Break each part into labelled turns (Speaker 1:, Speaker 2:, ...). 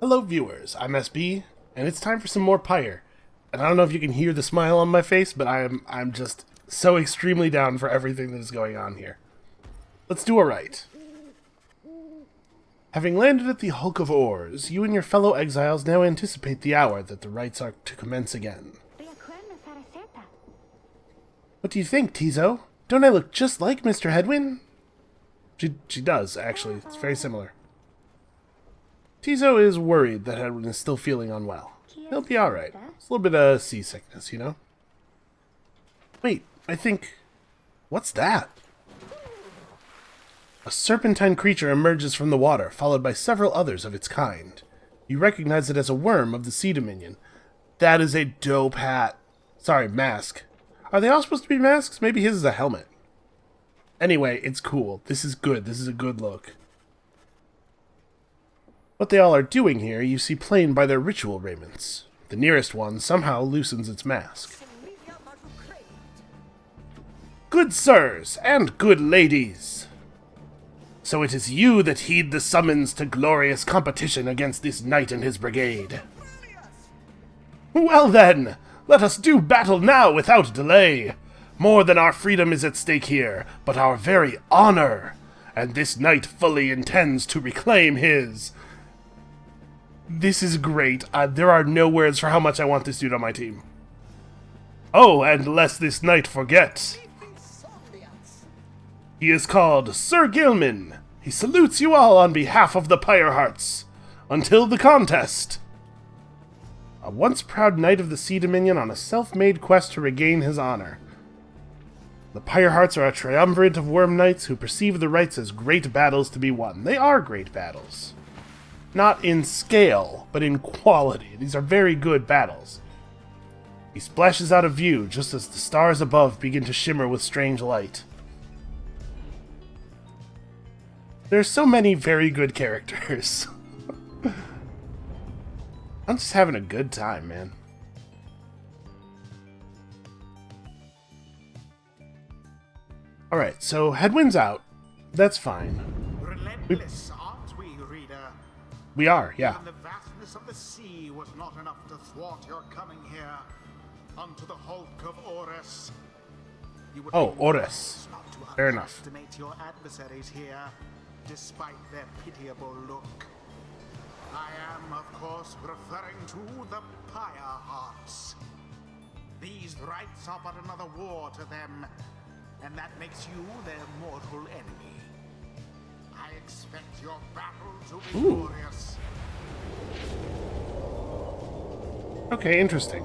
Speaker 1: Hello viewers, I'm SB, and it's time for some more Pyre. And I don't know if you can hear the smile on my face, but I'm just so extremely down for everything that is going on here. Let's do a right. Having landed at the Hulk of Ores, you and your fellow exiles now anticipate the hour that the rites are to commence again. What do you think, Tizo? Don't I look just like Mr. Hedwin? She does, actually. It's very similar. Tizo is worried that Hedwin is still feeling unwell. He'll be alright. It's a little bit of seasickness, you know? Wait, I think... What's that? A serpentine creature emerges from the water, followed by several others of its kind. You recognize it as a worm of the Sea Dominion. That is a dope hat. Sorry, mask. Are they all supposed to be masks? Maybe his is a helmet. Anyway, it's cool. This is good. This is a good look. What they all are doing here, you see plain by their ritual raiments. The nearest one somehow loosens its mask. Good sirs, and good ladies! So it is you that heed the summons to glorious competition against this knight and his brigade. Well then, let us do battle now without delay. More than our freedom is at stake here, but our very honor. And this knight fully intends to reclaim his... This is great. There are no words for how much I want this dude on my team. Oh, and lest this knight forget. He is called Sir Gilman. He salutes you all on behalf of the Pyre Hearts. Until the contest. A once proud knight of the Sea Dominion on a self-made quest to regain his honor. The Pyre Hearts are a triumvirate of worm knights who perceive the rites as great battles to be won. They are great battles. Not in scale, but in quality. These are very good battles. He splashes out of view just as the stars above begin to shimmer with strange light. There's so many very good characters. I'm just having a good time, man. Alright, so Hedwin's out. That's fine. We are, yeah.
Speaker 2: And the vastness of the sea was not enough to thwart your coming here unto the Hulk of Ores.
Speaker 1: Oh, Ores. Fair enough.
Speaker 2: Estimate your adversaries here, despite their pitiable look. I am, of course, referring to the Pyre Hearts. These rites are but another war to them, and that makes you their mortal enemy. I expect your battle to be glorious.
Speaker 1: Okay, interesting.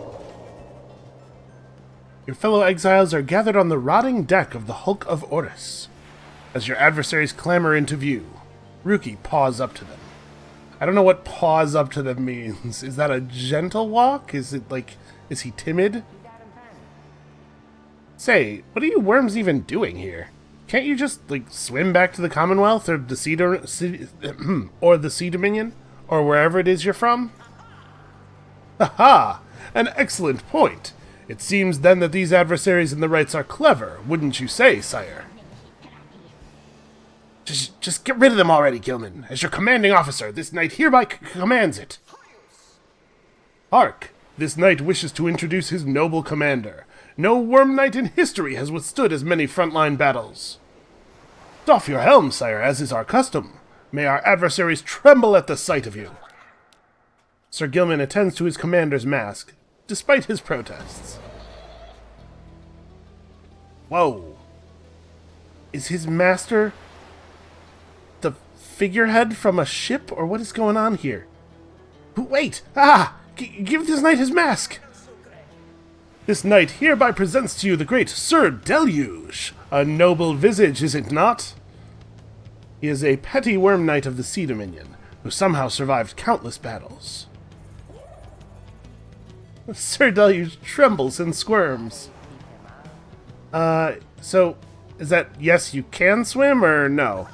Speaker 1: Your fellow exiles are gathered on the rotting deck of the Hulk of Ores. As your adversaries clamber into view, Ruki paws up to them. I don't know what paws up to them means. Is that a gentle walk? Is it like, is he timid? Say, what are you worms even doing here? Can't you just, like, swim back to the Commonwealth or the Sea Dominion? Or wherever it is you're from? Aha! An excellent point! It seems then that these adversaries in the rites are clever, wouldn't you say, sire? Just get rid of them already, Gilman. As your commanding officer, this knight hereby commands it. Hark! This knight wishes to introduce his noble commander. No worm knight in history has withstood as many frontline battles. Doff your helm, sire, as is our custom. May our adversaries tremble at the sight of you. Sir Gilman attends to his commander's mask, despite his protests. Whoa. Is his master the figurehead from a ship, or what is going on here? Wait! Ah! Give this knight his mask! This knight hereby presents to you the great Sir Deluge. A noble visage, is it not? He is a petty worm knight of the Sea Dominion, who somehow survived countless battles. Sir Deluge trembles and squirms. So, is that yes, you can swim, or no?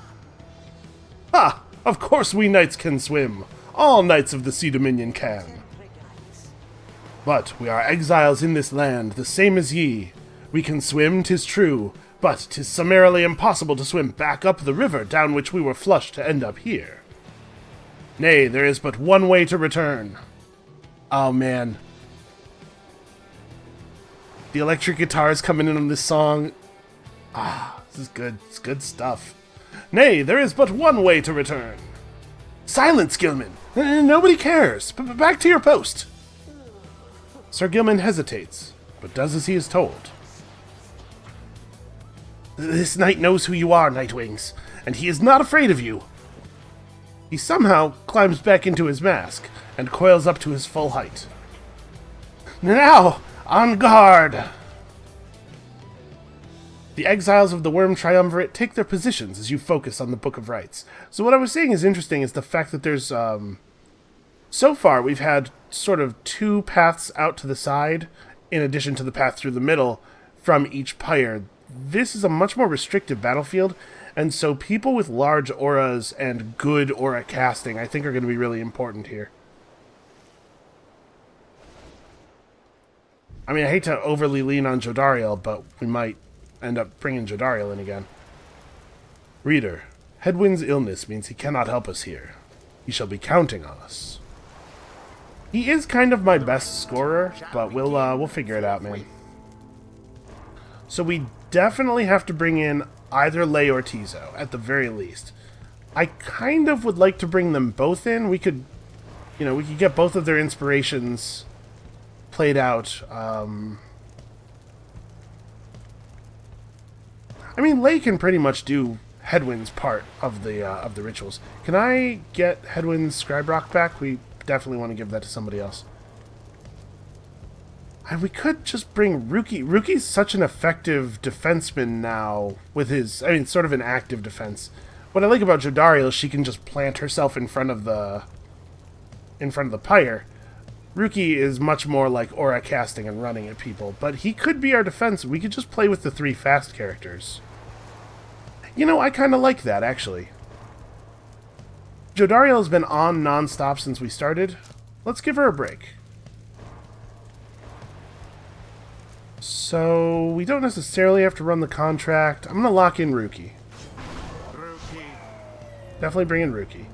Speaker 1: Ha! Of course we knights can swim. All knights of the Sea Dominion can. But we are exiles in this land, the same as ye. We can swim, 'tis true, but 'tis summarily impossible to swim back up the river down which we were flushed to end up here. Nay, there is but one way to return. Oh, man. The electric guitar is coming in on this song. Ah, this is good. It's good stuff. Nay, there is but one way to return. Silence, Gilman! Nobody cares. Back to your post. Sir Gilman hesitates, but does as he is told. This knight knows who you are, Nightwings, and he is not afraid of you. He somehow climbs back into his mask and coils up to his full height. Now, on guard! The exiles of the Worm Triumvirate take their positions as you focus on the Book of Rites. So what I was saying is interesting is the fact that there's, so far we've had sort of two paths out to the side, in addition to the path through the middle, from each pyre. This is a much more restrictive battlefield, and so people with large auras and good aura casting, I think, are going to be really important here. I mean, I hate to overly lean on Jodariel, but we might end up bringing Jodariel in again. Reader, Hedwyn's illness means he cannot help us here. He shall be counting on us. He is kind of my best scorer, but we'll figure it out, man. So we definitely have to bring in either Lei or Tizo, at the very least. I kind of would like to bring them both in. We could, we could get both of their inspirations played out. I mean, Lei can pretty much do Hedwyn's part of the rituals. Can I get Hedwyn's Scribe Rock back? We definitely want to give that to somebody else. And we could just bring Ruki. Ruki's such an effective defenseman now with his, sort of an active defense. What I like about Jodariel is she can just plant herself in front of the pyre. Ruki is much more like aura casting and running at people, but he could be our defense. We could just play with the 3 fast characters. I kind of like that, actually. Jodariel has been on non-stop since we started. Let's give her a break. So, we don't necessarily have to run the contract. I'm going to lock in Ruki. Definitely bring in Ruki.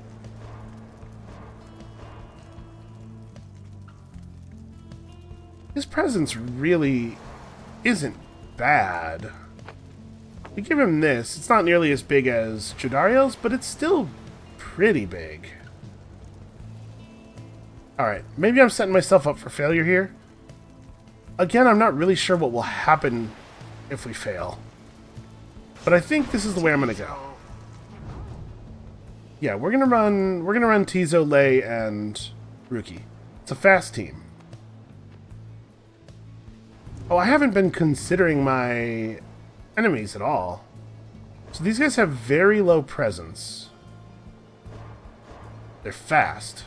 Speaker 1: His presence really isn't bad. We give him this. It's not nearly as big as Jodariel's, but it's still pretty big. Alright, maybe I'm setting myself up for failure here. Again, I'm not really sure what will happen if we fail. But I think this is the way I'm gonna go. Yeah, we're gonna run Tizo, Lei, and Ruki. It's a fast team. Oh, I haven't been considering my enemies at all. So these guys have very low presence. They're fast.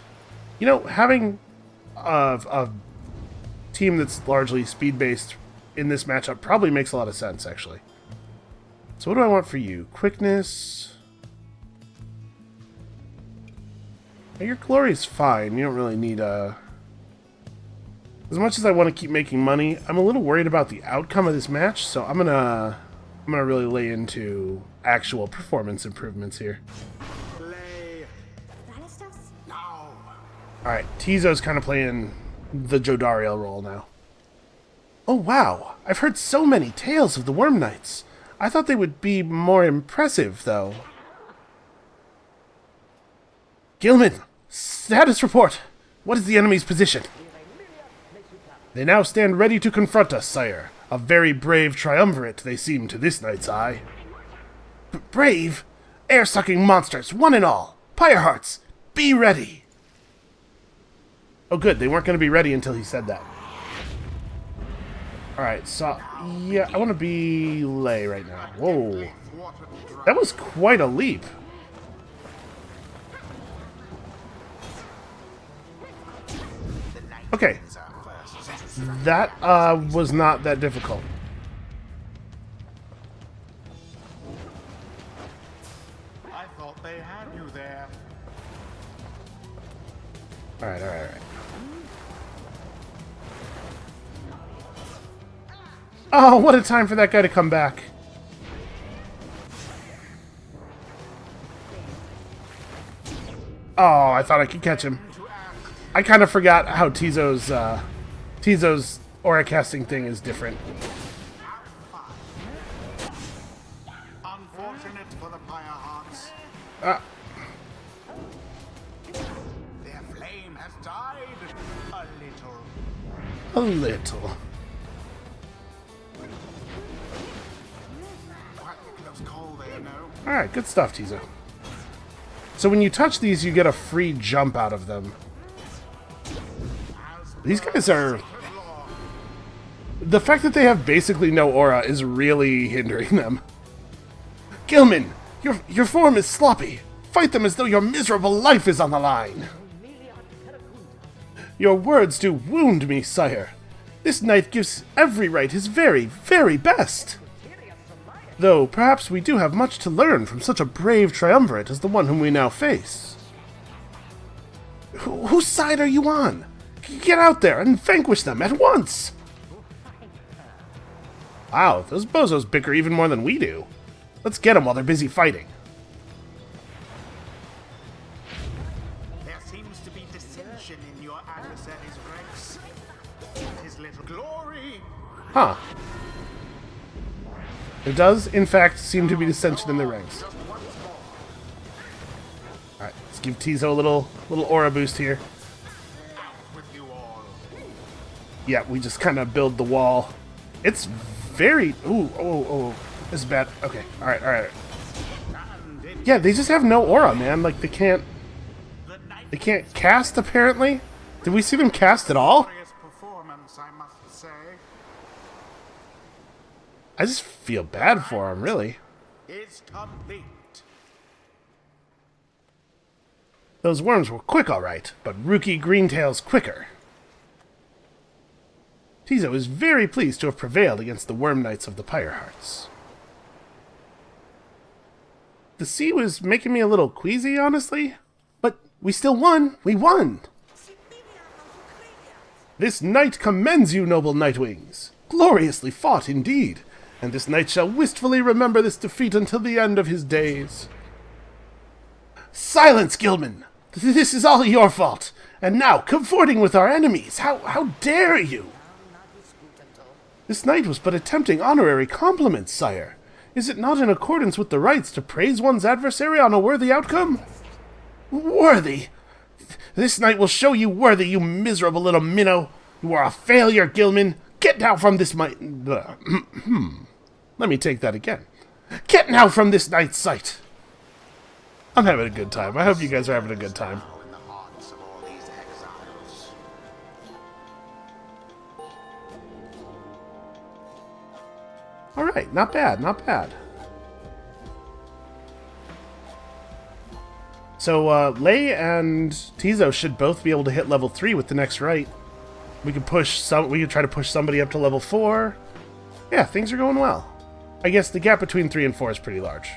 Speaker 1: Having a team that's largely speed-based in this matchup probably makes a lot of sense, actually. So what do I want for you? Quickness. Your glory's fine. You don't really need a... As much as I want to keep making money, I'm a little worried about the outcome of this match, so I'm gonna really lay into actual performance improvements here. Alright, Tizo's kind of playing the Jodariel role now. Oh wow, I've heard so many tales of the Worm Knights. I thought they would be more impressive, though. Gilman, status report. What is the enemy's position? They now stand ready to confront us, sire. A very brave triumvirate they seem to this knight's eye. Brave? Air-sucking monsters, one and all. Pyre hearts, be ready. Oh good, they weren't going to be ready until he said that. Alright, so, yeah, I want to be Lei right now. Whoa. That was quite a leap. Okay. That was not that difficult.
Speaker 2: I thought they had you there.
Speaker 1: Alright. Oh, what a time for that guy to come back. Oh, I thought I could catch him. I kind of forgot how Tizo's aura casting thing is different.
Speaker 2: Unfortunate for the Pyre Hearts. Their flame has died a little.
Speaker 1: A little.
Speaker 2: Quite a close call there, no?
Speaker 1: Alright, good stuff, Tizo. So when you touch these, you get a free jump out of them. These guys are... The fact that they have basically no aura is really hindering them. Gilman, your form is sloppy. Fight them as though your miserable life is on the line. Your words do wound me, sire. This knight gives every right his very, very best. Though perhaps we do have much to learn from such a brave triumvirate as the one whom we now face. Whose side are you on? Get out there and vanquish them at once! Wow, those bozos bicker even more than we do. Let's get them while they're busy fighting.
Speaker 2: There seems to be dissension in your adversary's ranks. His little glory.
Speaker 1: Huh. There does, in fact, seem to be dissension in the ranks. Alright, let's give Tizo a little aura boost here. Yeah, we just kind of build the wall. It's very... Oh, this is bad. Okay, alright. Yeah, they just have no aura, man. Like, they can't cast, apparently? Did we see them cast at all?
Speaker 2: Performance, I must say.
Speaker 1: I just feel bad for them, really.
Speaker 2: Is complete.
Speaker 1: Those worms were quick, alright, but Rookie Greentail's quicker. Tizo is very pleased to have prevailed against the Worm Knights of the Pyre Hearts. The sea was making me a little queasy, honestly, but we still won. We won! This knight commends you, noble Nightwings. Gloriously fought, indeed, and this knight shall wistfully remember this defeat until the end of his days. Silence, Gilman! This is all your fault, and now comforting with our enemies. How dare you! This knight was but attempting honorary compliments, sire. Is it not in accordance with the rights to praise one's adversary on a worthy outcome? Worthy? This knight will show you worthy, you miserable little minnow. You are a failure, Gilman. Get now from this Let me take that again. Get now from this knight's sight. I'm having a good time. I hope you guys are having a good time. Alright, not bad, not bad. So, Lei and Tizo should both be able to hit level 3 with the next right. We could try to push somebody up to level 4. Yeah, things are going well. I guess the gap between 3 and 4 is pretty large.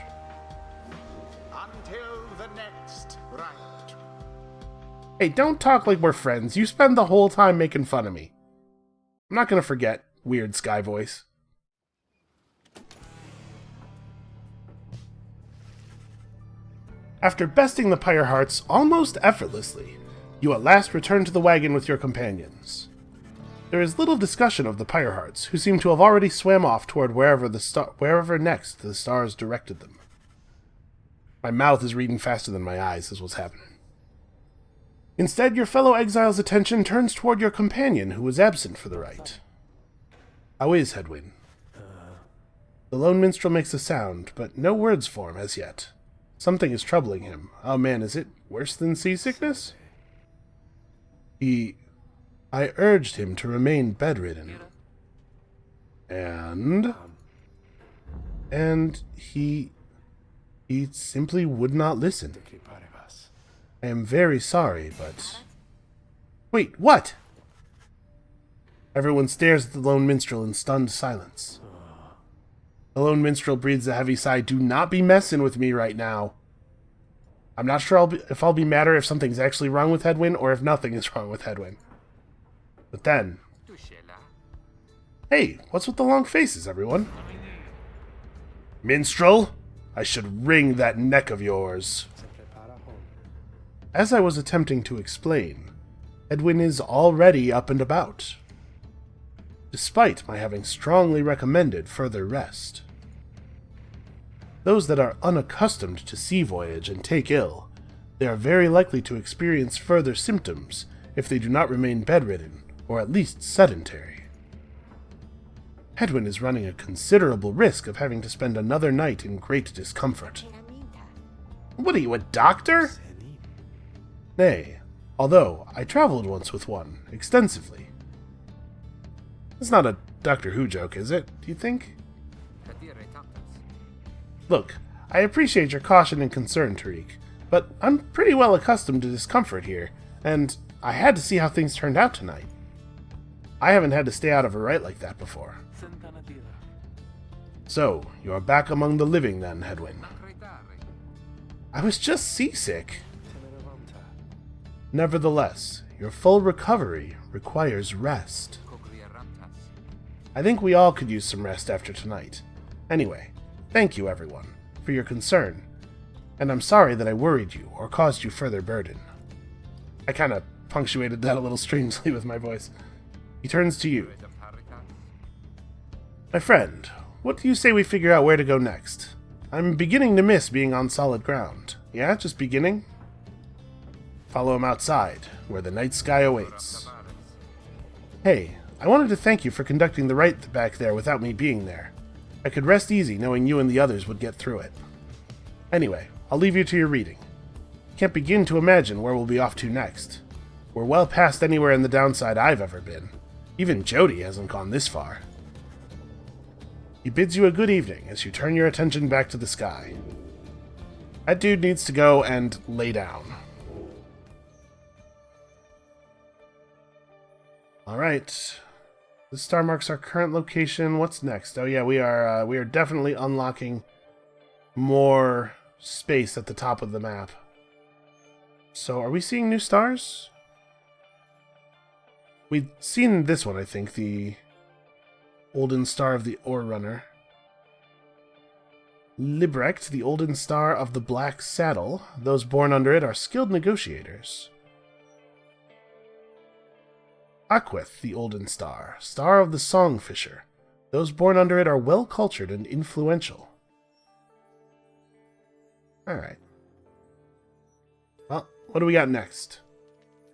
Speaker 2: Until the next right.
Speaker 1: Hey, don't talk like we're friends. You spend the whole time making fun of me. I'm not gonna forget, weird sky voice. After besting the Pyre Hearts almost effortlessly, you at last return to the wagon with your companions. There is little discussion of the Pyre Hearts, who seem to have already swam off toward wherever next the stars directed them. My mouth is reading faster than my eyes is what's happening. Instead, your fellow exile's attention turns toward your companion, who was absent for the rite. How is Hedwyn? The lone minstrel makes a sound, but no words form as yet. Something is troubling him. Oh man, is it worse than seasickness? I urged him to remain bedridden. And he simply would not listen. I am very sorry, but... Wait, what? Everyone stares at the lone minstrel in stunned silence. The lone minstrel breathes a heavy sigh. Do not be messing with me right now. I'm not sure if I'll be madder if something's actually wrong with Hedwyn or if nothing is wrong with Hedwyn. But then... Hey, what's with the long faces, everyone? Minstrel, I should wring that neck of yours. As I was attempting to explain, Edwin is already up and about, despite my having strongly recommended further rest. Those that are unaccustomed to sea voyage and take ill, they are very likely to experience further symptoms if they do not remain bedridden, or at least sedentary. Edwin is running a considerable risk of having to spend another night in great discomfort. What are you, a doctor? Nay, although I traveled once with one, extensively. It's not a Doctor Who joke, is it, do you think? Look, I appreciate your caution and concern, Tariq, but I'm pretty well accustomed to discomfort here, and I had to see how things turned out tonight. I haven't had to stay out of a rite like that before. So, you are back among the living then, Edwin. I was just seasick. Nevertheless, your full recovery requires rest. I think we all could use some rest after tonight. Anyway, thank you, everyone, for your concern, and I'm sorry that I worried you or caused you further burden. I kind of punctuated that a little strangely with my voice. He turns to you. My friend, what do you say we figure out where to go next? I'm beginning to miss being on solid ground. Yeah, just beginning? Follow him outside, where the night sky awaits. Hey, I wanted to thank you for conducting the rite back there without me being there. I could rest easy knowing you and the others would get through it. Anyway, I'll leave you to your reading. Can't begin to imagine where we'll be off to next. We're well past anywhere in the downside I've ever been. Even Jody hasn't gone this far. He bids you a good evening as you turn your attention back to the sky. That dude needs to go and lay down. Alright. The star marks our current location. What's next? Oh yeah, we are definitely unlocking more space at the top of the map. So, are we seeing new stars? We'd seen this one, I think, the Olden Star of the Ore Runner. Librecht, the Olden Star of the Black Saddle. Those born under it are skilled negotiators. Aqueth, the Olden Star, Star of the Songfisher. Those born under it are well-cultured and influential. Alright. Well, what do we got next?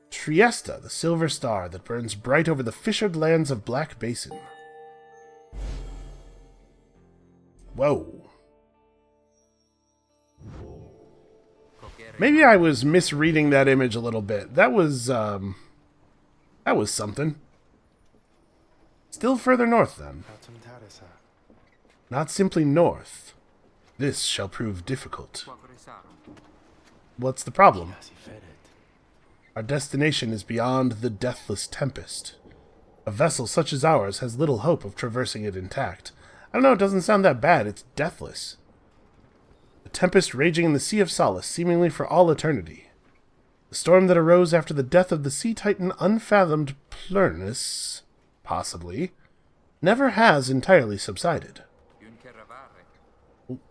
Speaker 1: Triesta, the Silver Star that burns bright over the fissured lands of Black Basin. Whoa. Maybe I was misreading that image a little bit. That was something. Still further north, then. Not simply north. This shall prove difficult. What's the problem? Our destination is beyond the deathless tempest. A vessel such as ours has little hope of traversing it intact. I don't know, it doesn't sound that bad. It's deathless. A tempest raging in the Sea of Solace, seemingly for all eternity. The storm that arose after the death of the sea titan unfathomed Plurnus, possibly, never has entirely subsided.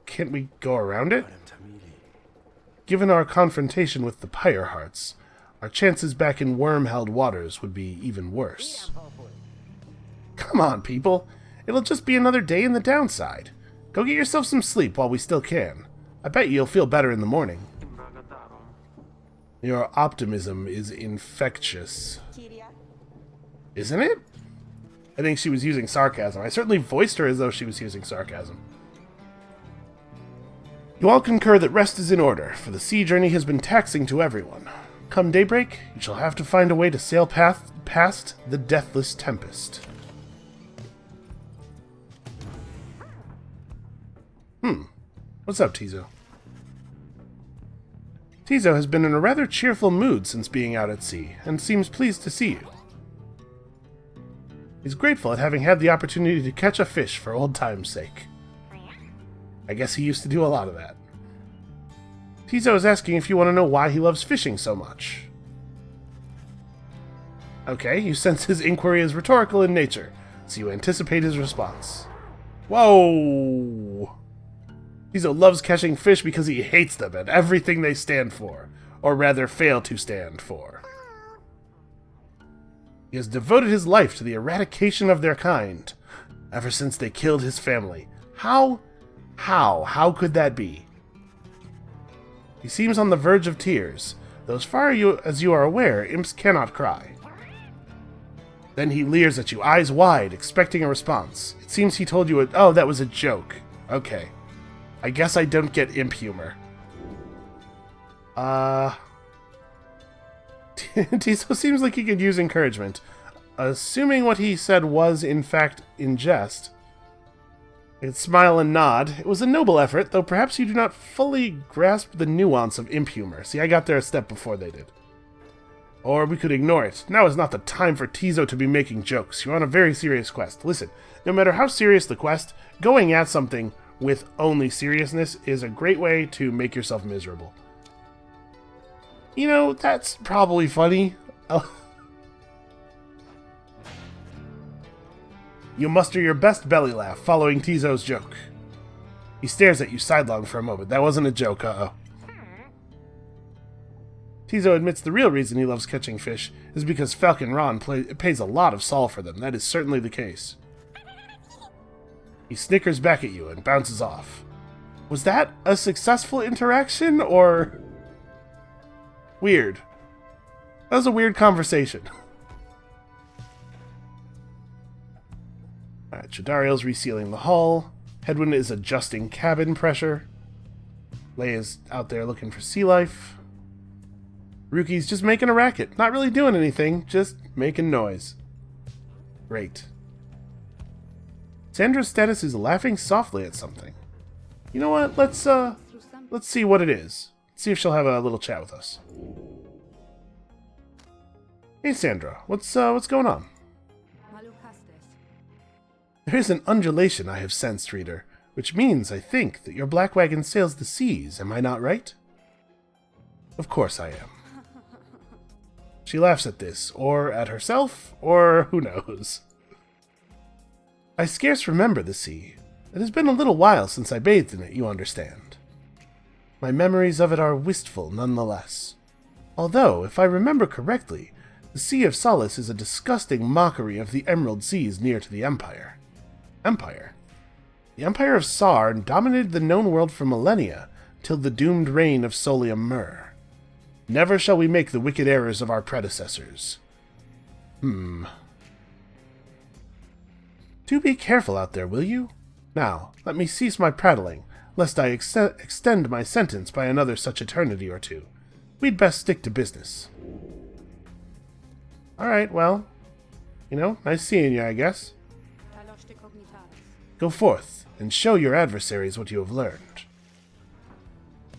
Speaker 1: Can't we go around it? Given our confrontation with the Pyre Hearts, our chances back in worm-held waters would be even worse. Come on, people. It'll just be another day in the downside. Go get yourself some sleep while we still can. I bet you'll feel better in the morning. Your optimism is infectious. Isn't it? I think she was using sarcasm. I certainly voiced her as though she was using sarcasm. You all concur that rest is in order, for the sea journey has been taxing to everyone. Come daybreak, you shall have to find a way to sail past the deathless tempest. What's up, Tizo? Tizo has been in a rather cheerful mood since being out at sea, and seems pleased to see you. He's grateful at having had the opportunity to catch a fish for old time's sake. I guess he used to do a lot of that. Tizo is asking if you want to know why he loves fishing so much. Okay, you sense his inquiry is rhetorical in nature, so you anticipate his response. Whoa! Tizo loves catching fish because he hates them and everything they stand for. or rather fail to stand for. He has devoted his life to the eradication of their kind, ever since they killed his family. How could that be? He seems on the verge of tears, though as far as you are aware, imps cannot cry. Then he leers at you, eyes wide, expecting a response. It seems he told you oh, that was a joke. Okay. I guess I don't get imp humor. Tiso seems like he could use encouragement. Assuming what he said was, in fact, in jest. He'd smile and nod. It was a noble effort, though perhaps you do not fully grasp the nuance of imp humor. See, I got there a step before they did. Or we could ignore it. Now is not the time for Tiso to be making jokes. You're on a very serious quest. Listen, no matter how serious the quest, going at something with only seriousness is a great way to make yourself miserable. You know, that's probably funny. Oh. You muster your best belly laugh following Tiso's joke. He stares at you sidelong for a moment. That wasn't a joke, uh-oh. Tiso admits the real reason he loves catching fish is because Falcon Ron pays a lot of sol for them. That is certainly the case. He snickers back at you and bounces off. Was that a successful interaction, or... weird? That was a weird conversation. Alright, Jodariel's resealing the hull. Hedwyn is adjusting cabin pressure. Leia's out there looking for sea life. Ruki's just making a racket. Not really doing anything, just making noise. Great. Sandra's status is laughing softly at something. You know what? Let's see what it is. See if she'll have a little chat with us. Hey Sandra, what's going on? There is an undulation I have sensed, reader, which means, I think, that your black wagon sails the seas, am I not right? Of course I am. She laughs at this, or at herself, or who knows. I scarce remember the sea. It has been a little while since I bathed in it, you understand. My memories of it are wistful nonetheless. Although, if I remember correctly, the Sea of Solace is a disgusting mockery of the Emerald Seas near to the Empire. Empire? The Empire of Sar dominated the known world for millennia, till the doomed reign of Solium Mur. Never shall we make the wicked errors of our predecessors. Do be careful out there, will you? Now, let me cease my prattling, lest I extend my sentence by another such eternity or two. We'd best stick to business. Alright, well, you know, nice seeing you, I guess. Go forth, and show your adversaries what you have learned.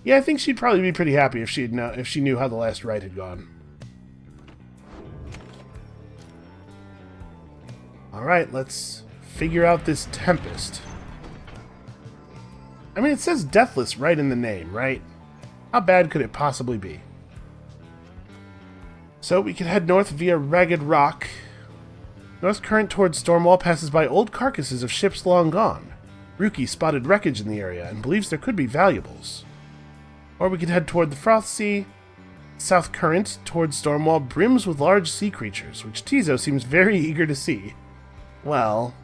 Speaker 1: Yeah, I think she'd probably be pretty happy if she knew how the last rite had gone. Alright, let's figure out this Tempest. I mean, it says Deathless right in the name, right? How bad could it possibly be? So we can head north via Ragged Rock. North current towards Stormwall passes by old carcasses of ships long gone. Ruki spotted wreckage in the area and believes there could be valuables. Or we could head toward the Froth Sea. South current towards Stormwall brims with large sea creatures, which Tiso seems very eager to see. Well,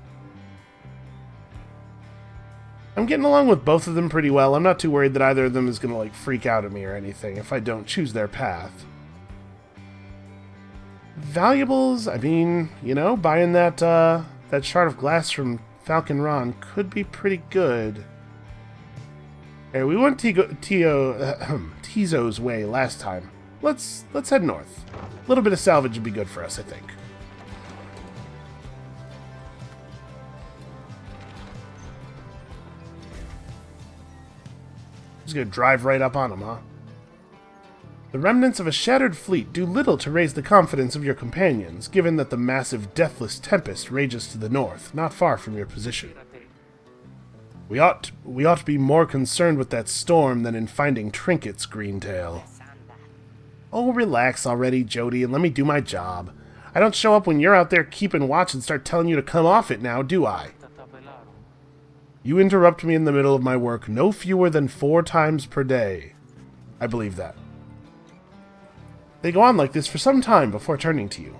Speaker 1: I'm getting along with both of them pretty well. I'm not too worried that either of them is going to, like, freak out at me or anything if I don't choose their path. Valuables, I mean, you know, buying that shard of glass from Falcon Ron could be pretty good. Hey, we went Tiso's way last time. Let's head north. A little bit of salvage would be good for us, I think. Just gonna drive right up on him, huh? The remnants of a shattered fleet do little to raise the confidence of your companions, given that the massive Deathless Tempest rages to the north, not far from your position. We ought to be more concerned with that storm than in finding trinkets, Greentail. Oh, relax already, Jody, and let me do my job. I don't show up when you're out there keeping watch and start telling you to come off it now, do I? You interrupt me in the middle of my work no fewer than 4 times per day. I believe that. They go on like this for some time before turning to you.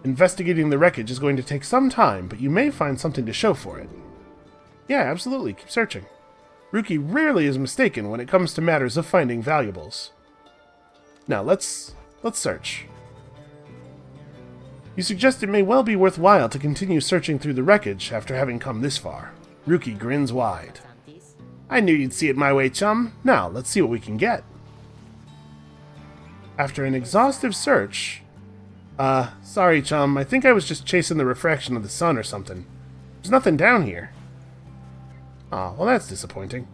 Speaker 1: Investigating the wreckage is going to take some time, but you may find something to show for it. Yeah, absolutely. Keep searching. Ruki rarely is mistaken when it comes to matters of finding valuables. Now, let's search. You suggest it may well be worthwhile to continue searching through the wreckage after having come this far. Ruki grins wide. I knew you'd see it my way, chum. Now, let's see what we can get. After an exhaustive search... sorry, chum. I think I was just chasing the refraction of the sun or something. There's nothing down here. Aw, well that's disappointing.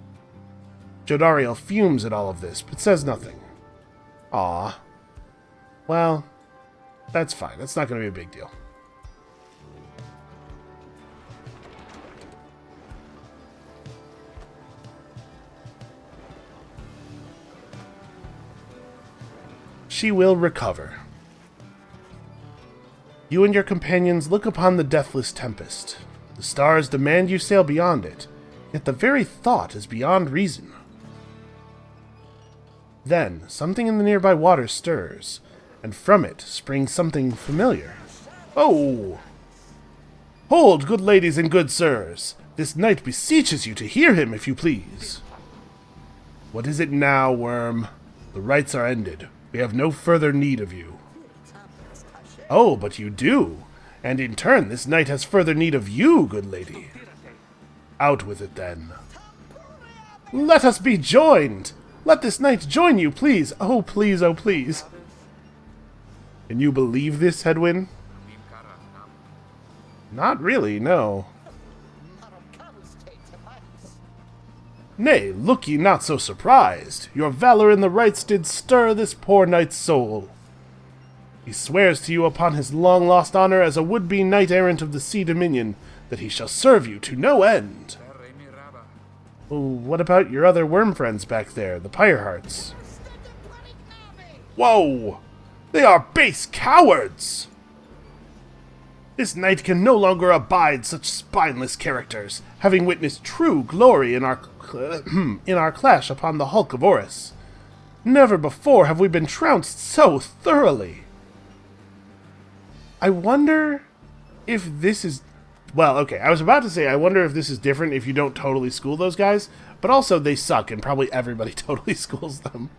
Speaker 1: Jodariel fumes at all of this, but says nothing. Aw. Well, that's fine. That's not going to be a big deal. She will recover. You and your companions look upon the deathless tempest. The stars demand you sail beyond it, yet the very thought is beyond reason. Then, something in the nearby water stirs, and from it springs something familiar. Oh! Hold, good ladies and good sirs! This knight beseeches you to hear him, if you please. What is it now, worm? The rites are ended. We have no further need of you. Oh, but you do. And in turn, this knight has further need of you, good lady. Out with it, then. Let us be joined! Let this knight join you, please! Oh, please, oh, please. Can you believe this, Hedwyn? Not really, no. Nay, look ye not so surprised. Your valor in the rites did stir this poor knight's soul. He swears to you upon his long-lost honor as a would-be knight-errant of the Sea Dominion that he shall serve you to no end. Oh, what about your other worm friends back there, the Pyre hearts? Whoa! They are base cowards! This knight can no longer abide such spineless characters, having witnessed true glory in our clash upon the hulk of Oris. Never before have we been trounced so thoroughly. I wonder if this is... Well, okay, I was about to say, I wonder if this is different if you don't totally school those guys, but also they suck, and probably everybody totally schools them.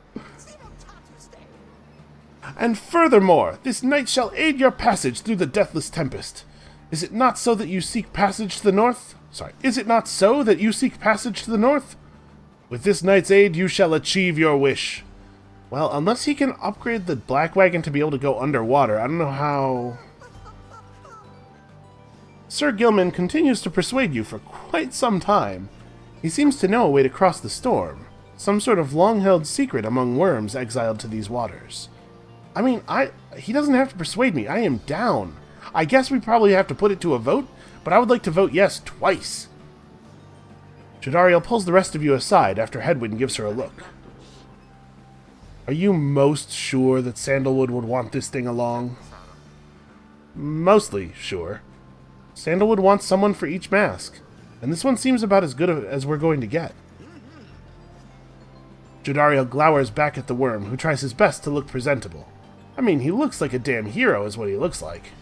Speaker 1: And furthermore, this knight shall aid your passage through the deathless tempest. Is it not so that you seek passage to the north? Is it not so that you seek passage to the north? With this knight's aid, you shall achieve your wish. Well, unless he can upgrade the Black Wagon to be able to go underwater, I don't know how... Sir Gilman continues to persuade you for quite some time. He seems to know a way to cross the storm, some sort of long-held secret among worms exiled to these waters. I mean, he doesn't have to persuade me. I am down. I guess we probably have to put it to a vote, but I would like to vote yes twice. Jodariel pulls the rest of you aside after Hedwyn gives her a look. Are you most sure that Sandalwood would want this thing along? Mostly sure. Sandalwood wants someone for each mask, and this one seems about as good as we're going to get. Jodariel glowers back at the worm, who tries his best to look presentable. I mean, he looks like a damn hero is what he looks like.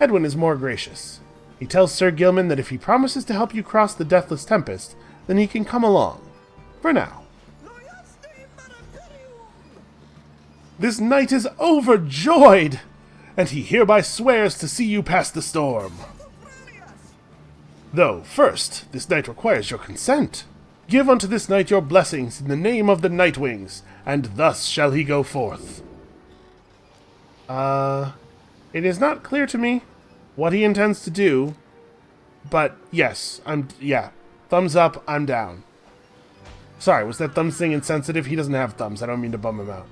Speaker 1: Edwin is more gracious. He tells Sir Gilman that if he promises to help you cross the Deathless Tempest, then he can come along. For now. This knight is overjoyed, and he hereby swears to see you past the storm. Though, first, this knight requires your consent. Give unto this knight your blessings in the name of the Nightwings, and thus shall he go forth. It is not clear to me what he intends to do, but yes, thumbs up, I'm down. Sorry, was that thumbs thing insensitive? He doesn't have thumbs, I don't mean to bum him out.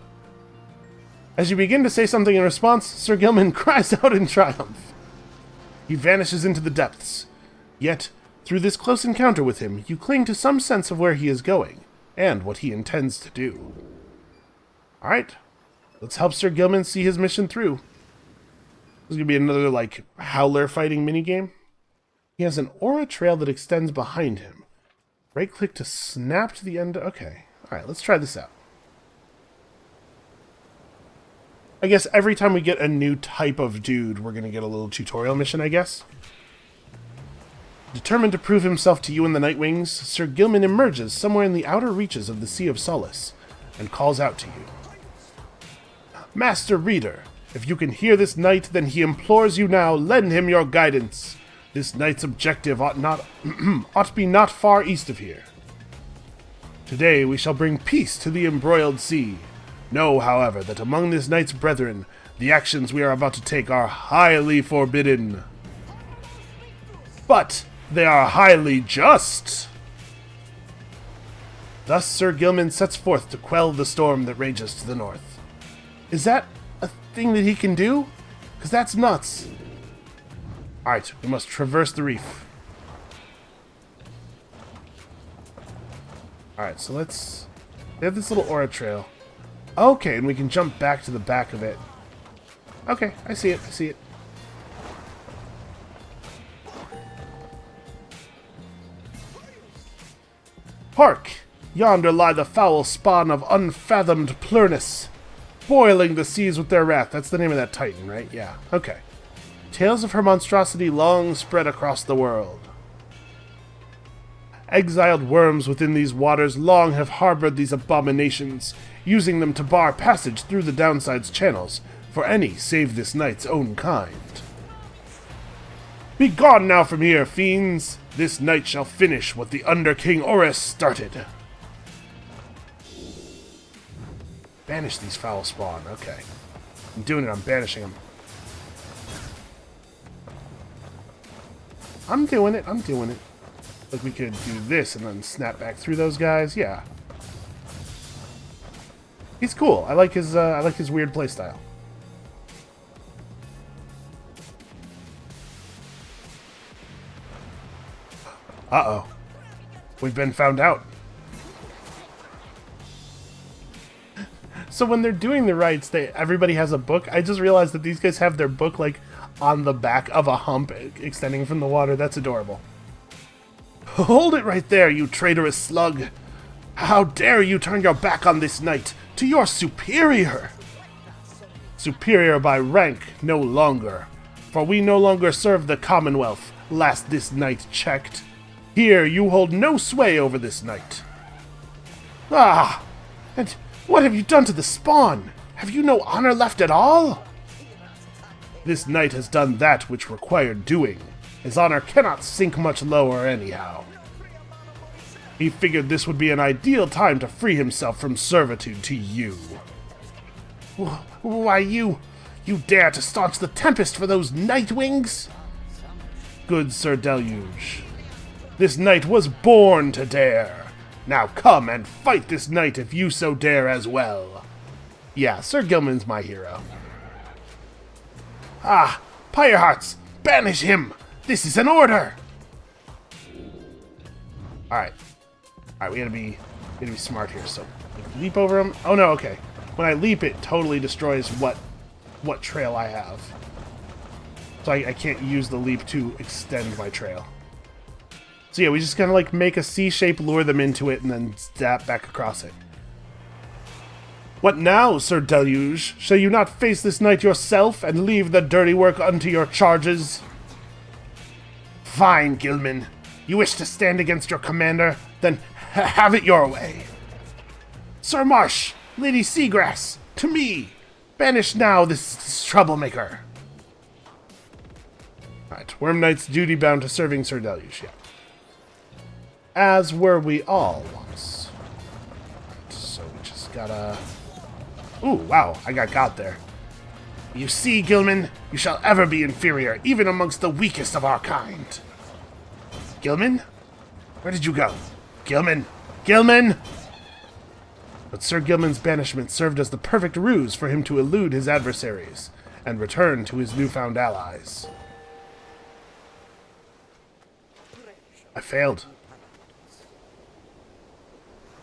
Speaker 1: As you begin to say something in response, Sir Gilman cries out in triumph. He vanishes into the depths. Yet, through this close encounter with him, you cling to some sense of where he is going, and what he intends to do. Alright, let's help Sir Gilman see his mission through. This is going to be another, howler fighting minigame. He has an aura trail that extends behind him. Right-click to snap to the end. Okay, alright, let's try this out. I guess every time we get a new type of dude, we're going to get a little tutorial mission, I guess. Determined to prove himself to you in the Nightwings, Sir Gilman emerges somewhere in the outer reaches of the Sea of Solace and calls out to you. Master Reader, if you can hear this knight, then he implores you now, lend him your guidance. This knight's objective ought to be not far east of here. Today we shall bring peace to the embroiled sea. Know, however, that among this knight's brethren, the actions we are about to take are highly forbidden. But they are highly just. Thus Sir Gilman sets forth to quell the storm that rages to the north. Is that a thing that he can do? Because that's nuts. Alright, we must traverse the reef. Alright, so let's... We have this little aura trail. Okay, and we can jump back to the back of it. Okay, I see it, I see it. Hark! Yonder lie the foul spawn of unfathomed Plurnus, boiling the seas with their wrath. That's the name of that titan, right? Yeah, okay. Tales of her monstrosity long spread across the world. Exiled worms within these waters long have harbored these abominations, using them to bar passage through the downside's channels for any save this knight's own kind. Be gone now from here, fiends! This night shall finish what the Under King Oris started. Banish these foul spawn, okay. I'm doing it, I'm banishing them. I'm doing it. Like we could do this and then snap back through those guys. Yeah, he's cool. I like his weird playstyle. Uh-oh, we've been found out. So when they're doing the rites, everybody has a book. I just realized that these guys have their book like on the back of a hump extending from the water. That's adorable. Hold it right there, you traitorous slug! How dare you turn your back on this knight, to your superior! Superior by rank, no longer, for we no longer serve the Commonwealth, last this knight checked. Here you hold no sway over this knight. Ah! And what have you done to the spawn? Have you no honor left at all? This knight has done that which required doing. His honor cannot sink much lower anyhow. He figured this would be an ideal time to free himself from servitude to you. Why, you dare to staunch the tempest for those Nightwings? Good Sir Deluge, this knight was born to dare. Now come and fight this knight if you so dare as well. Yeah, Sir Gilman's my hero. Ah, Pyre, banish him! This is an order! Alright. Alright, we gotta be smart here, so leap over him. Oh no, okay. When I leap, it totally destroys what trail I have. So I can't use the leap to extend my trail. So yeah, we just kind of like make a C shape, lure them into it, and then zap back across it. What now, Sir Deluge? Shall you not face this knight yourself and leave the dirty work unto your charges? Fine, Gilman. You wish to stand against your commander? Then have it your way. Sir Marsh, Lady Seagrass, to me! Banish now this troublemaker. Alright, Worm Knight's duty bound to serving Sir Deluge, yeah. As were we all once. Right, so we just gotta... Ooh, wow, I got there. You see, Gilman, you shall ever be inferior, even amongst the weakest of our kind. Gilman? Where did you go? Gilman! Gilman! But Sir Gilman's banishment served as the perfect ruse for him to elude his adversaries and return to his newfound allies. I failed.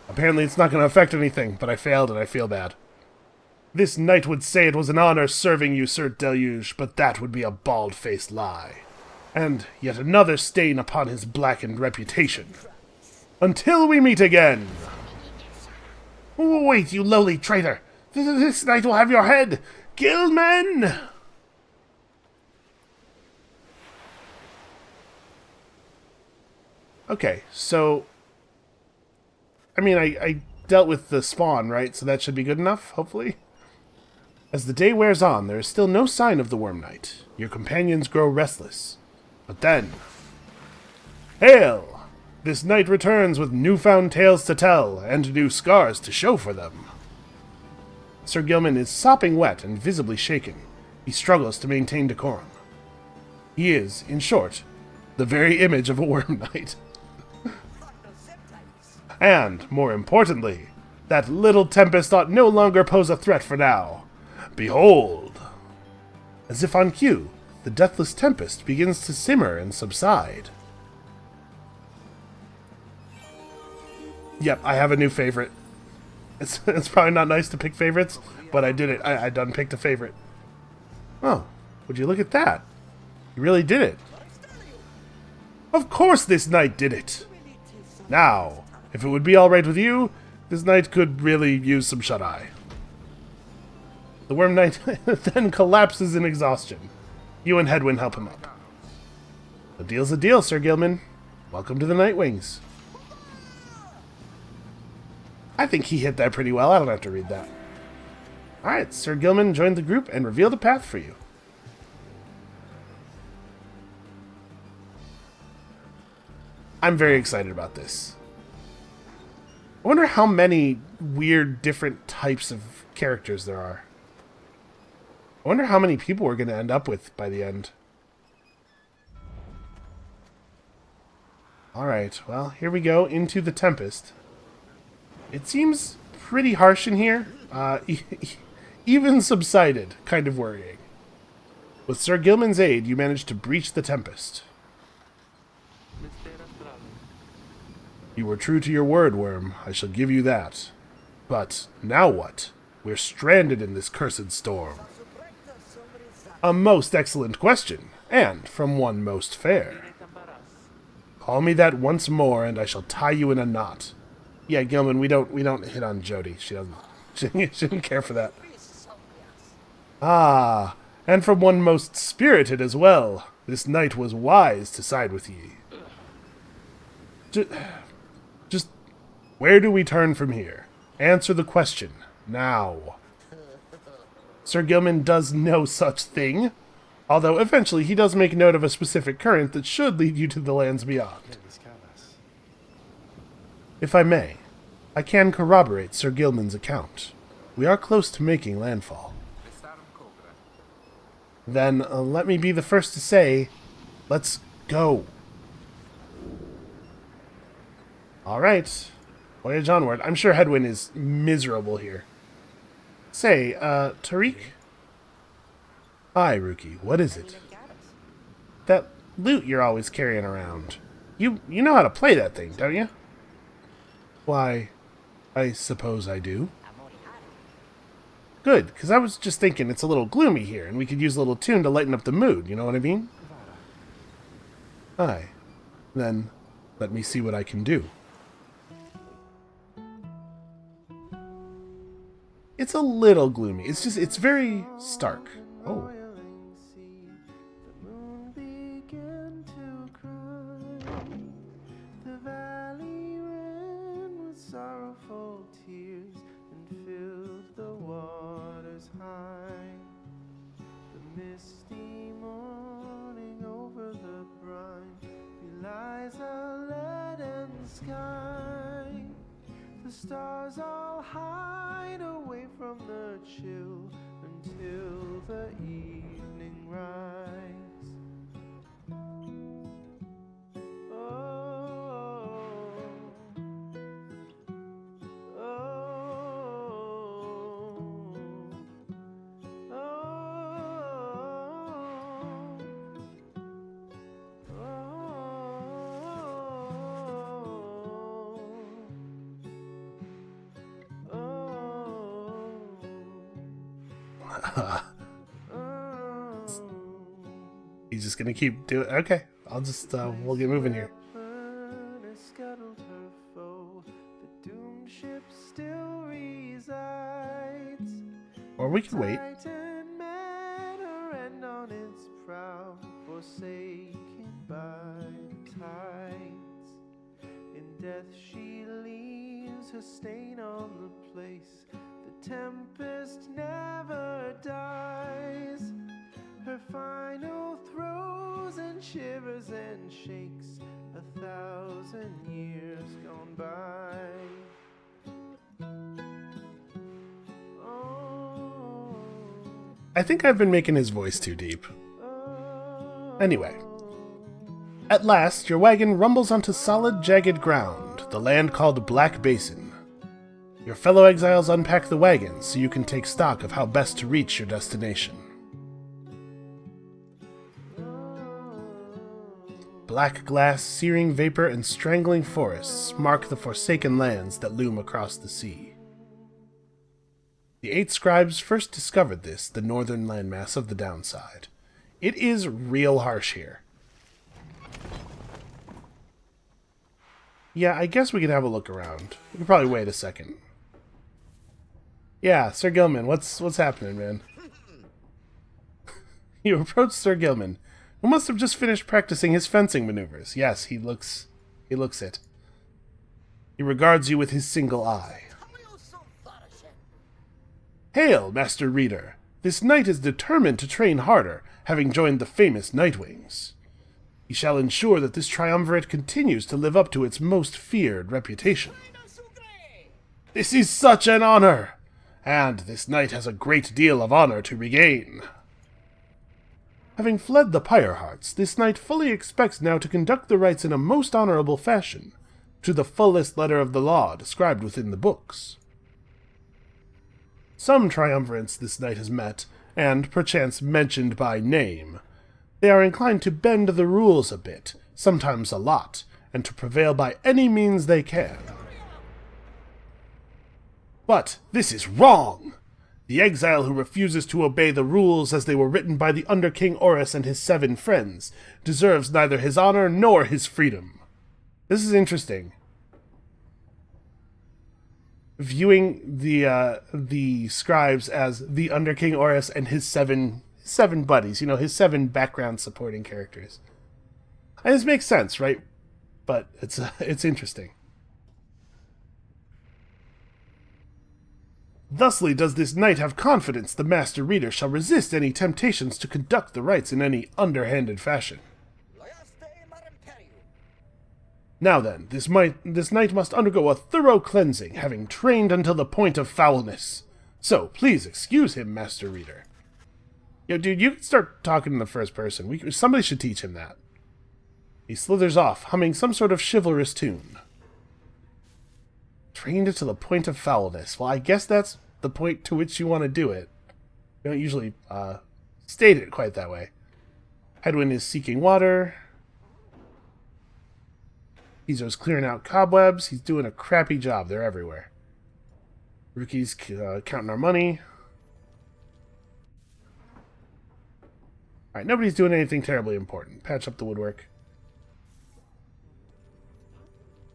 Speaker 1: Apparently it's not going to affect anything, but I failed and I feel bad. This knight would say it was an honor serving you, Sir Deluge, but that would be a bald-faced lie. And yet another stain upon his blackened reputation. Until we meet again! Wait, you lowly traitor! This knight will have your head! Gilman! Okay, so... I mean, I dealt with the spawn, right? So that should be good enough, hopefully? As the day wears on, there is still no sign of the Worm Knight. Your companions grow restless. But then... Hail! This knight returns with newfound tales to tell, and new scars to show for them. Sir Gilman is sopping wet and visibly shaken. He struggles to maintain decorum. He is, in short, the very image of a Worm Knight. And, more importantly, that little tempest ought no longer pose a threat for now. Behold! As if on cue, the deathless tempest begins to simmer and subside. Yep, I have a new favorite. It's probably not nice to pick favorites, but I did it. I done picked a favorite. Oh, would you look at that? You really did it. Of course this knight did it! Now, if it would be alright with you, this knight could really use some shut-eye. The Worm Knight then collapses in exhaustion. You and Hedwyn help him up. A deal's a deal, Sir Gilman. Welcome to the Nightwings. I think he hit that pretty well. I don't have to read that. Alright, Sir Gilman joined the group and revealed a path for you. I'm very excited about this. I wonder how many weird, different types of characters there are. I wonder how many people we're going to end up with by the end. Alright, well, here we go into the Tempest. It seems pretty harsh in here. Even subsided, kind of worrying. With Sir Gilman's aid, you managed to breach the Tempest. You were true to your word, Worm. I shall give you that. But now what? We're stranded in this cursed storm. A most excellent question, and from one most fair. Call me that once more, and I shall tie you in a knot. Yeah, Gilman, we don't hit on Jody. She doesn't. She didn't care for that. Ah, and from one most spirited as well. This knight was wise to side with ye. Just where do we turn from here? Answer the question now. Sir Gilman does no such thing, although eventually he does make note of a specific current that should lead you to the lands beyond. If I may, I can corroborate Sir Gilman's account. We are close to making landfall. Then let me be the first to say, let's go. Alright, voyage onward. I'm sure Hedwyn is miserable here. Say, Tariq? Hi, Rookie, what is it? That loot you're always carrying around. You know how to play that thing, don't you? Why, I suppose I do. Good, because I was just thinking it's a little gloomy here, and we could use a little tune to lighten up the mood, you know what I mean? Aye. Then, let me see what I can do. It's a little gloomy. It's very stark. Oh.
Speaker 3: Sorrowful tears and filled the waters high. The misty morning over the brine belies a leaden sky. The stars all hide away from the chill until the evening rise.
Speaker 1: He's just gonna keep doing. Okay, I'll just we'll get moving here. Or we can wait.
Speaker 3: death she leaves her stain on the place. The tempest never dies. Her final throes and shivers and shakes 1,000 years gone by. Oh,
Speaker 1: I think I've been making his voice too deep. Anyway. At last, your wagon rumbles onto solid, jagged ground, the land called Black Basin. Your fellow exiles unpack the wagon so you can take stock of how best to reach your destination. Black glass, searing vapor, and strangling forests mark the forsaken lands that loom across the sea. The 8 scribes first discovered this, the northern landmass of the downside. It is real harsh here. Yeah, I guess we could have a look around. We could probably wait a second. Yeah, Sir Gilman, what's happening, man? You approach Sir Gilman, who must have just finished practicing his fencing maneuvers. Yes, he looks it. He regards you with his single eye. Hail, Master Reader! This knight is determined to train harder, having joined the famous Nightwings. He shall ensure that this triumvirate continues to live up to its most feared reputation. This is such an honor! And this knight has a great deal of honor to regain. Having fled the Pyre hearts, this knight fully expects now to conduct the rites in a most honorable fashion, to the fullest letter of the law described within the books. Some triumvirates this knight has met, and perchance mentioned by name. They are inclined to bend the rules a bit, sometimes a lot, and to prevail by any means they can. But this is wrong! The exile who refuses to obey the rules as they were written by the Under King Horus and his 7 friends deserves neither his honor nor his freedom. This is interesting. Viewing the scribes as the Under King Horus and his seven buddies, you know, his 7 background supporting characters. And this makes sense, right? But it's interesting. Thusly does this knight have confidence the Master Reader shall resist any temptations to conduct the rites in any underhanded fashion. Now then, this knight must undergo a thorough cleansing, having trained until the point of foulness. So, please excuse him, Master Reader. Yo, dude, you can start talking in the first person. Somebody should teach him that. He slithers off, humming some sort of chivalrous tune. Trained until the point of foulness. Well, I guess that's the point to which you want to do it. You don't usually state it quite that way. Headwind is seeking water. He's just clearing out cobwebs. He's doing a crappy job. They're everywhere. Rookie's counting our money. Alright, nobody's doing anything terribly important. Patch up the woodwork.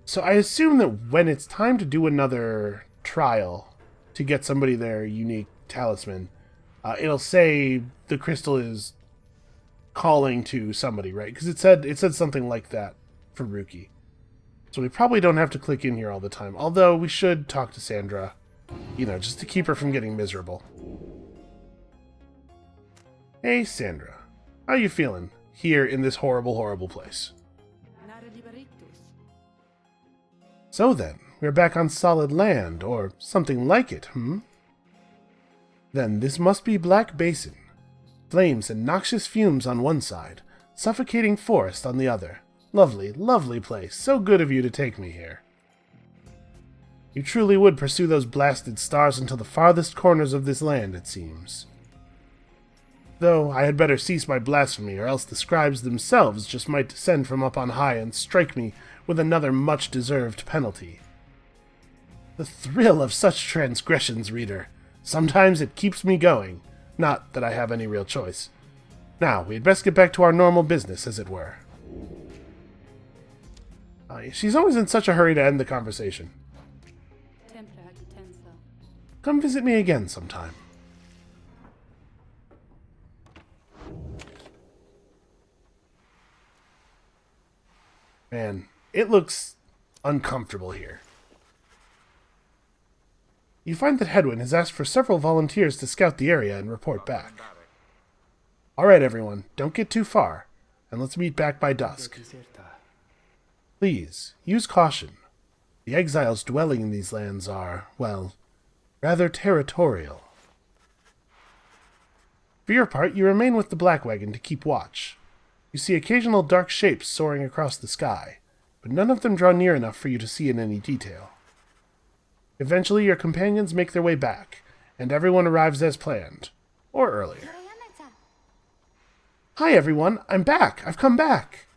Speaker 1: So I assume that when it's time to do another trial to get somebody their unique talisman, it'll say the crystal is calling to somebody, right? Because it said something like that for Rookie. So we probably don't have to click in here all the time. Although we should talk to Sandra, you know, just to keep her from getting miserable. Hey, Sandra. How you feeling here in this horrible, horrible place? So then, we're back on solid land, or something like it, Then this must be Black Basin. Flames and noxious fumes on one side, suffocating forest on the other. Lovely, lovely place. So good of you to take me here. You truly would pursue those blasted stars until the farthest corners of this land, it seems. Though I had better cease my blasphemy, or else the scribes themselves just might descend from up on high and strike me with another much-deserved penalty. The thrill of such transgressions, reader. Sometimes it keeps me going. Not that I have any real choice. Now, we had best get back to our normal business, as it were. She's always in such a hurry to end the conversation. Come visit me again sometime. Man, it looks uncomfortable here. You find that Hedwyn has asked for several volunteers to scout the area and report back. Alright everyone, don't get too far, and let's meet back by dusk. Please, use caution. The exiles dwelling in these lands are, well, rather territorial. For your part, you remain with the Black Wagon to keep watch. You see occasional dark shapes soaring across the sky, but none of them draw near enough for you to see in any detail. Eventually, your companions make their way back, and everyone arrives as planned, or earlier. Hi everyone, I'm back! I've come back!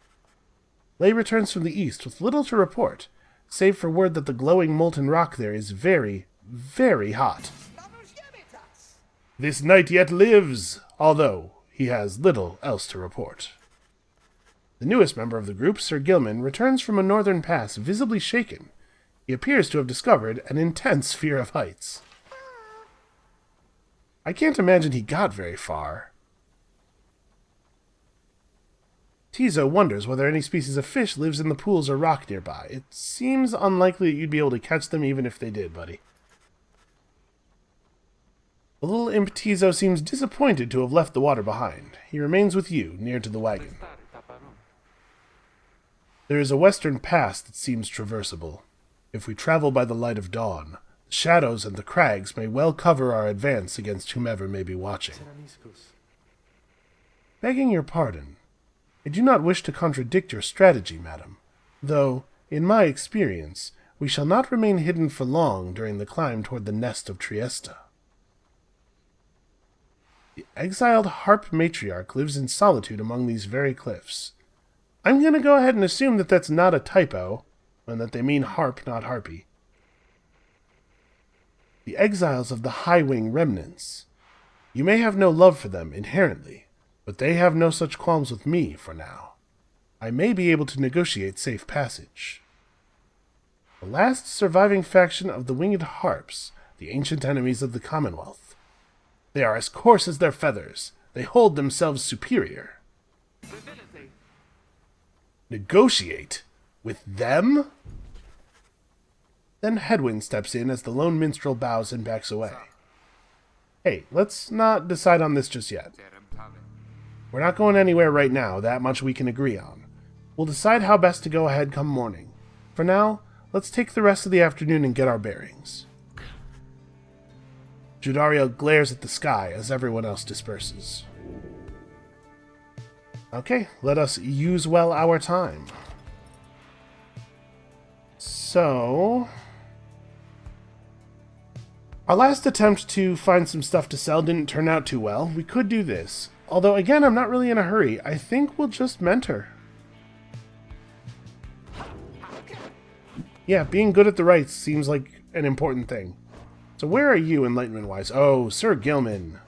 Speaker 1: Lei returns from the east with little to report, save for word that the glowing molten rock there is very, very hot. This knight yet lives, although he has little else to report. The newest member of the group, Sir Gilman, returns from a northern pass visibly shaken. He appears to have discovered an intense fear of heights. I can't imagine he got very far. Tizo wonders whether any species of fish lives in the pools or rock nearby. It seems unlikely that you'd be able to catch them even if they did, buddy. The little imp Tizo seems disappointed to have left the water behind. He remains with you, near to the wagon. There is a western pass that seems traversable. If we travel by the light of dawn, the shadows and the crags may well cover our advance against whomever may be watching. Begging your pardon, I do not wish to contradict your strategy, madam, though, in my experience, we shall not remain hidden for long during the climb toward the nest of Trieste. The exiled harp matriarch lives in solitude among these very cliffs. I'm going to go ahead and assume that that's not a typo, and that they mean harp, not harpy. The exiles of the High Wing remnants. You may have no love for them inherently, but they have no such qualms with me for now. I may be able to negotiate safe passage. The last surviving faction of the Winged Harps, the ancient enemies of the Commonwealth. They are as coarse as their feathers. They hold themselves superior. Negotiate? With them? Then Hedwyn steps in as the lone minstrel bows and backs away. Hey, let's not decide on this just yet. We're not going anywhere right now, that much we can agree on. We'll decide how best to go ahead come morning. For now, let's take the rest of the afternoon and get our bearings. Judario glares at the sky as everyone else disperses. Okay, let us use well our time. So, our last attempt to find some stuff to sell didn't turn out too well. We could do this. Although, again, I'm not really in a hurry. I think we'll just mentor. Yeah, being good at the rites seems like an important thing. So where are you, enlightenment-wise? Oh, Sir Gilman.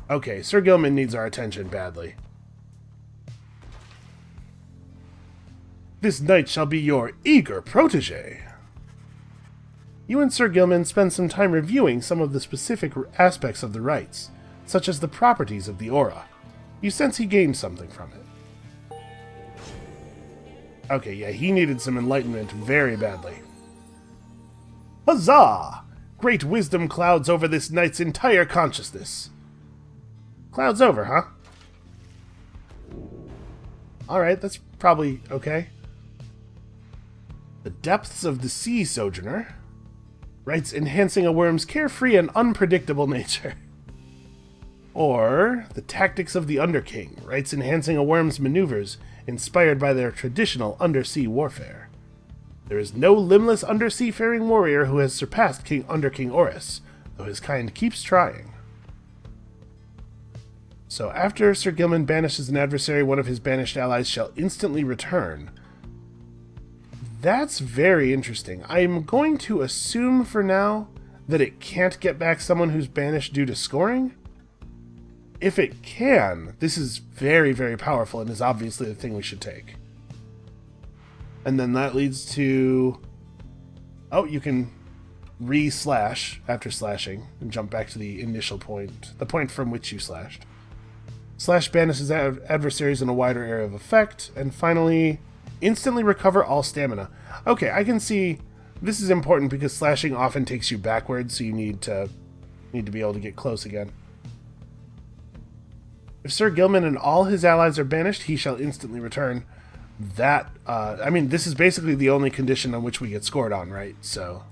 Speaker 1: Okay, Sir Gilman needs our attention badly. This knight shall be your eager protege. You and Sir Gilman spend some time reviewing some of the specific aspects of the rites, such as the properties of the aura. You sense he gained something from it. Okay, yeah, he needed some enlightenment very badly. Huzzah! Great wisdom clouds over this knight's entire consciousness. Clouds over, huh? Alright, that's probably okay. The depths of the sea, Sojourner. Rites enhancing a worm's carefree and unpredictable nature. Or the tactics of the Underking. Rites enhancing a worm's maneuvers inspired by their traditional undersea warfare. There is no limbless undersea-faring warrior who has surpassed Underking Oris, though his kind keeps trying. So after Sir Gilman banishes an adversary, one of his banished allies shall instantly return. That's very interesting. I'm going to assume for now that it can't get back someone who's banished due to scoring. If it can, this is very, very powerful and is obviously the thing we should take. And then that leads to... Oh, you can re-slash after slashing and jump back to the initial point, the point from which you slashed. Slash banishes adversaries in a wider area of effect, and finally, Instantly recover all stamina. Okay, I can see this is important because slashing often takes you backwards, so you need to be able to get close again. If Sir Gilman and all his allies are banished, he shall instantly return. That, I mean, this is basically the only condition on which we get scored on, right? So,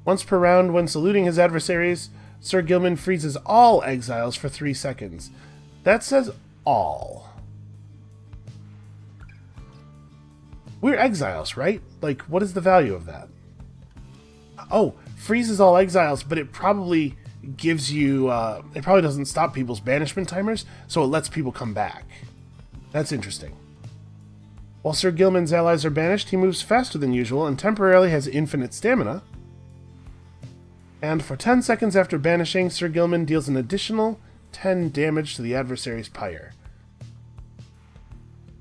Speaker 1: once per round, when saluting his adversaries, Sir Gilman freezes all exiles for 3 seconds. That says all. We're exiles, right? Like, what is the value of that? Oh, freezes all exiles, but it probably gives you, it probably doesn't stop people's banishment timers, so it lets people come back. That's interesting. While Sir Gilman's allies are banished, he moves faster than usual and temporarily has infinite stamina. And for 10 seconds after banishing, Sir Gilman deals an additional 10 damage to the adversary's pyre.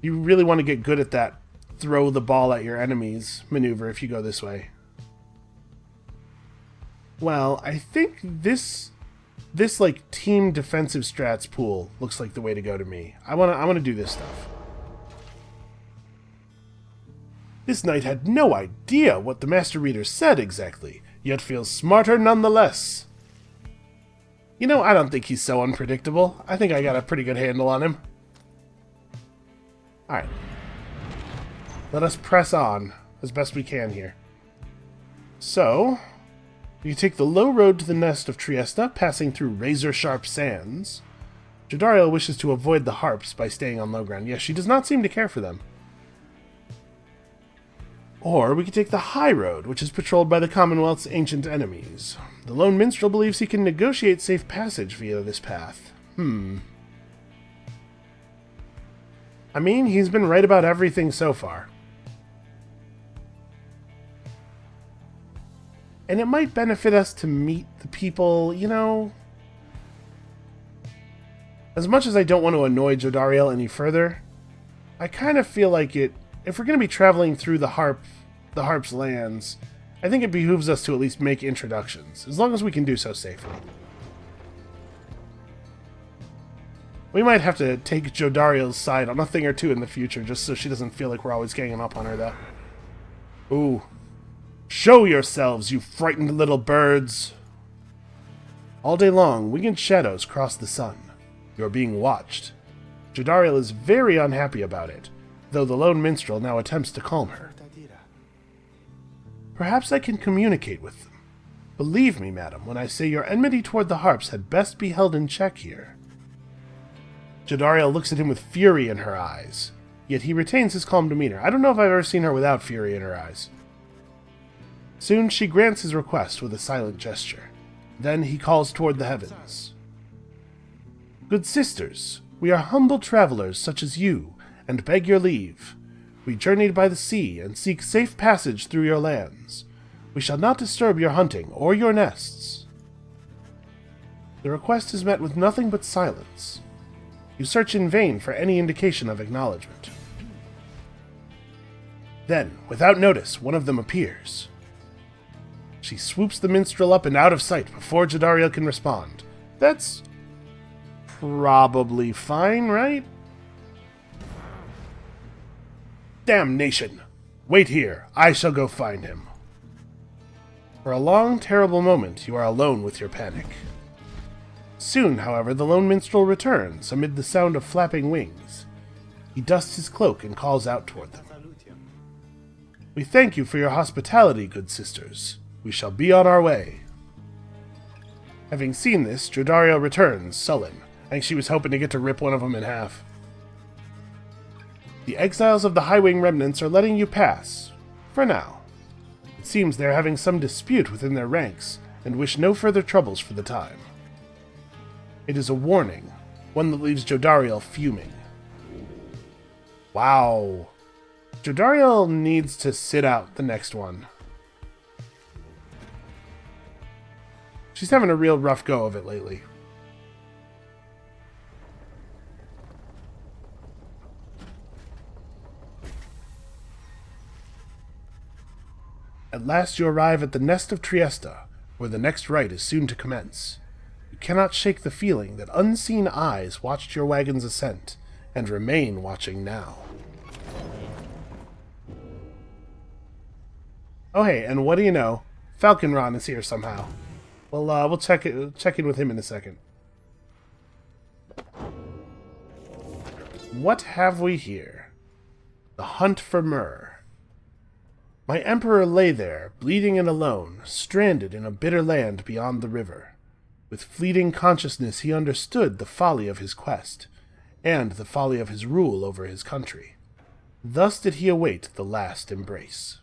Speaker 1: You really want to get good at that throw the ball at your enemies maneuver if you go this way. Well, I think this like team defensive strats pool looks like the way to go to me. I want to do this stuff. This knight had no idea what the Master Reader said exactly, yet feels smarter nonetheless. You know, I don't think he's so unpredictable. I think I got a pretty good handle on him. Alright. Let us press on as best we can here. So, you take the low road to the nest of Trieste, passing through razor-sharp sands. Jodariel wishes to avoid the harps by staying on low ground. Yes, she does not seem to care for them. Or we could take the high road, which is patrolled by the Commonwealth's ancient enemies. The lone minstrel believes he can negotiate safe passage via this path. I mean, he's been right about everything so far. And it might benefit us to meet the people, you know. As much as I don't want to annoy Jodariel any further, I kind of feel like if we're going to be traveling through the Harp's lands, I think it behooves us to at least make introductions, as long as we can do so safely. We might have to take Jodariel's side on a thing or two in the future, just so she doesn't feel like we're always ganging up on her, though. Ooh. Show yourselves, you frightened little birds! All day long, winged shadows cross the sun. You're being watched. Jodariel is very unhappy about it, though the lone minstrel now attempts to calm her. Perhaps I can communicate with them. Believe me, madam, when I say your enmity toward the harps had best be held in check here. Jodariel looks at him with fury in her eyes, yet he retains his calm demeanor. I don't know if I've ever seen her without fury in her eyes. Soon she grants his request with a silent gesture. Then he calls toward the heavens. Good sisters, we are humble travelers such as you, and beg your leave. We journeyed by the sea and seek safe passage through your lands. We shall not disturb your hunting or your nests. The request is met with nothing but silence. You search in vain for any indication of acknowledgement. Then, without notice, one of them appears. She swoops the minstrel up and out of sight before Jodariel can respond. That's probably fine, right? Damnation! Wait here, I shall go find him. For a long, terrible moment, you are alone with your panic. Soon, however, the lone minstrel returns amid the sound of flapping wings. He dusts his cloak and calls out toward them. We thank you for your hospitality, good sisters. We shall be on our way. Having seen this, Jodariel returns, sullen. I think she was hoping to get to rip one of them in half. The exiles of the High Wing remnants are letting you pass, for now. It seems they're having some dispute within their ranks, and wish no further troubles for the time. It is a warning, one that leaves Jodariel fuming. Wow. Jodariel needs to sit out the next one. She's having a real rough go of it lately. At last you arrive at the nest of Trieste, where the next rite is soon to commence. You cannot shake the feeling that unseen eyes watched your wagon's ascent, and remain watching now. Oh hey, and what do you know? Falconron is here somehow. Well, we'll check in with him in a second. What have we here? The hunt for myrrh. My emperor lay there, bleeding and alone, stranded in a bitter land beyond the river. With fleeting consciousness he understood the folly of his quest, and the folly of his rule over his country. Thus did he await the last embrace.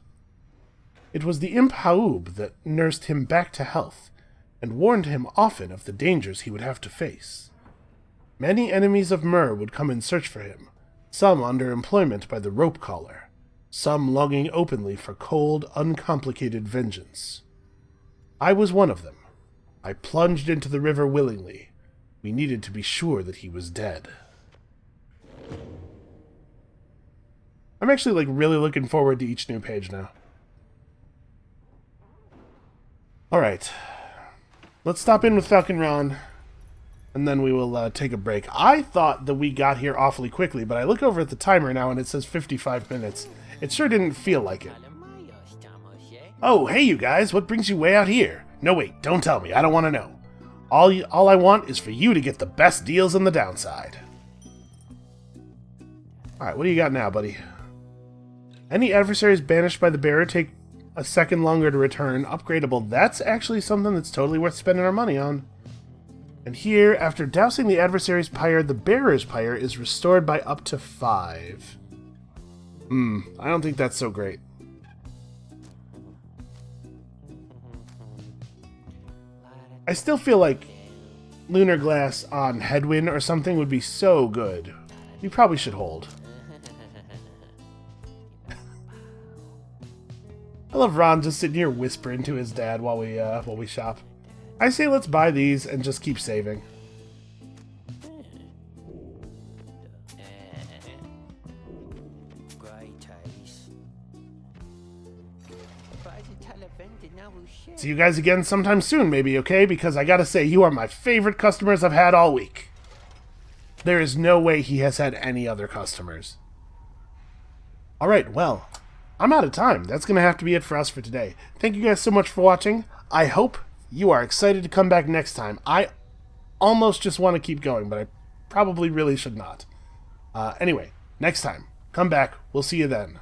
Speaker 1: It was the imp Haub that nursed him back to health, and warned him often of the dangers he would have to face. Many enemies of Myr would come in search for him, some under employment by the rope collar, some longing openly for cold, uncomplicated vengeance. I was one of them. I plunged into the river willingly. We needed to be sure that he was dead. I'm actually, really looking forward to each new page now. Alright. Let's stop in with Falconron, and then we will take a break. I thought that we got here awfully quickly, but I look over at the timer now and it says 55 minutes. It sure didn't feel like it. Oh, hey you guys, what brings you way out here? No wait, don't tell me, I don't want to know. All I want is for you to get the best deals on the downside. Alright, what do you got now, buddy? Any adversaries banished by the bearer take a second longer to return. Upgradable. That's actually something that's totally worth spending our money on. And here, after dousing the adversary's pyre, the bearer's pyre is restored by up to 5. I don't think that's so great. I still feel like Lunar Glass on Headwind or something would be so good. We probably should hold. I love Ron just sitting here whispering to his dad while we shop. I say let's buy these and just keep saving. See you guys again sometime soon, maybe, okay? Because I gotta say, you are my favorite customers I've had all week. There is no way he has had any other customers. Alright, well, I'm out of time. That's going to have to be it for us for today. Thank you guys so much for watching. I hope you are excited to come back next time. I almost just want to keep going, but I probably really should not. Anyway, next time, come back. We'll see you then.